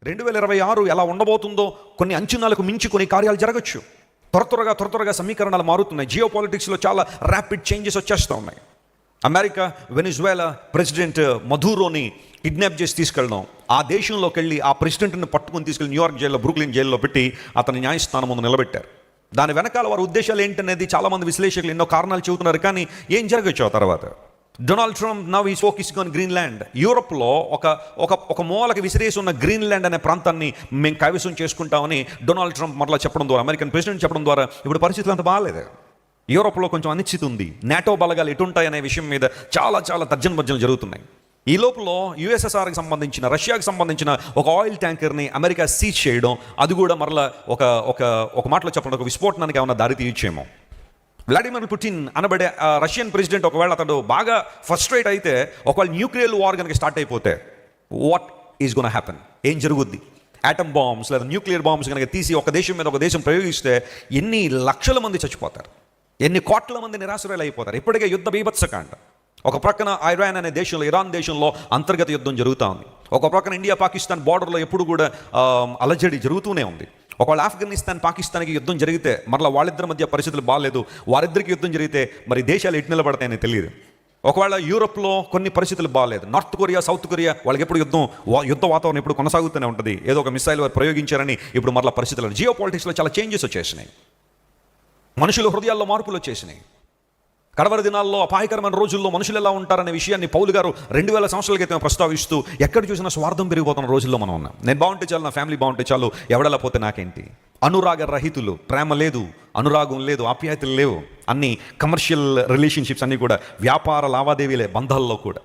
2026 ఎలా ఉండబోతుందో, కొన్ని అంచనాలకు మించి కొన్ని కార్యాలు జరగచ్చు. త్వరగా సమీకరణాలు మారుతున్నాయి. జియో పాలిటిక్స్లో చాలా ర్యాపిడ్ చేంజెస్ వచ్చేస్తూ ఉన్నాయి. అమెరికా వెనిజువేలా ప్రెసిడెంట్ మధురోని కిడ్నాప్ చేసి తీసుకెళ్ళడం, ఆ దేశంలోకి వెళ్ళి ఆ ప్రెసిడెంట్ని పట్టుకొని తీసుకెళ్ళి న్యూయార్క్ జైల్లో, బ్రూక్లిన్ జైల్లో పెట్టి అతని న్యాయస్థానం ముందు నిలబెట్టారు. దాని వెనకాల వారి ఉద్దేశాలు ఏంటనేది చాలామంది విశ్లేషకులు ఎన్నో కారణాలు చెబుతున్నారు. కానీ ఏం జరగచ్చు ఆ తర్వాత? Donald Trump now is focusing on Greenland. యూరోప్లో ఒక మూలకి విసిరేసి ఉన్న గ్రీన్లాండ్ అనే ప్రాంతాన్ని మేము కైవసం చేసుకుంటామని డొనాల్డ్ ట్రంప్ మరలా చెప్పడం ద్వారా, అమెరికన్ ప్రెసిడెంట్ చెప్పడం ద్వారా ఇప్పుడు పరిస్థితులు అంత బాగాలేదు. యూరోప్లో కొంచెం అనిశ్చితి ఉంది. నాటో బలగాలు ఎటుంటాయనే విషయం మీద చాలా తర్జనభర్జనలు జరుగుతున్నాయి. ఈ లోపల యుఎస్ఎస్ఆర్కి సంబంధించిన, రష్యాకి సంబంధించిన ఒక ఆయిల్ ట్యాంకర్ని అమెరికా సీజ్ చేయడం, అది కూడా మరలా ఒక మాటలో చెప్పడం ఒక విస్ఫోటనానికి ఏమైనా దారి తీయచ్చేమో. వ్లాడిమిర్ పుటిన్ అనబడే రష్యన్ ప్రెసిడెంట్ ఒకవేళ అతడు బాగా ఫ్రస్ట్రేట్ అయితే, ఒకవేళ న్యూక్లియర్ వార్ కనుక స్టార్ట్ అయిపోతే వాట్ ఈజ్ గోనా హ్యాపెన్? ఏం జరుగుద్ది? ఆటమ్ బాంబ్స్ లేదా న్యూక్లియర్ బాంబ్స్ కనుక తీసి ఒక దేశం మీద ఒక దేశం ప్రయోగిస్తే ఎన్ని లక్షల మంది చచ్చిపోతారు, ఎన్ని కోట్ల మంది నిరాశ్రయాలు అయిపోతారు. ఇప్పటికే యుద్ధ బీభత్సకాండ. ఒక ప్రక్కన ఇరాన్ అనే దేశంలో, ఇరాన్ దేశంలో అంతర్గత యుద్ధం జరుగుతూ ఉంది. ఒక ప్రక్కన ఇండియా పాకిస్తాన్ బార్డర్లో ఎప్పుడు కూడా అలజడి జరుగుతూనే ఉంది. ఒకవేళ ఆఫ్ఘనిస్తాన్ పాకిస్తాన్కి యుద్ధం జరిగితే మరలా వాళ్ళిద్దరి మధ్య పరిస్థితులు బాగాలేదు, వారిద్దరికి యుద్ధం జరిగితే మరి దేశాలు ఎటు నిలబడతాయని తెలియదు. ఒకవేళ యూరోప్లో కొన్ని పరిస్థితులు బాగాలేదు, నార్త్ కొరియా సౌత్ కొరియా వాళ్ళకి ఎప్పుడు యుద్ధ వాతావరణం ఎప్పుడు కొనసాగుతూనే ఉంటుంది. ఏదో ఒక మిసైల్ వారు ప్రయోగించారని ఇప్పుడు మరలా పరిస్థితులు, జియో పాలిటిక్స్లో చాలా చేంజెస్ వచ్చేసినాయి. మనుషుల హృదయాల్లో మార్పులు వచ్చేసినాయి. కడవరి దినాల్లో, అపాయకరమైన రోజుల్లో మనుషులు ఎలా ఉంటారనే విషయాన్ని పౌలు గారు 2000 సంవత్సరాల క్రితం ప్రస్తావిస్తూ, ఎక్కడ చూసినా స్వార్థం పెరిగిపోతున్న రోజుల్లో మనం ఉన్నాం. నేను బాగుంటే చాలు, నా ఫ్యామిలీ బాగుంటే చాలు, ఎవడలా పోతే నాకేంటి? అనురాగ రహితులు, ప్రేమ లేదు, అనురాగం లేదు, ఆప్యాయతలు లేవు. అన్ని కమర్షియల్ రిలేషన్షిప్స్ అన్నీ కూడా వ్యాపార లావాదేవీలే, బంధాల్లో కూడా.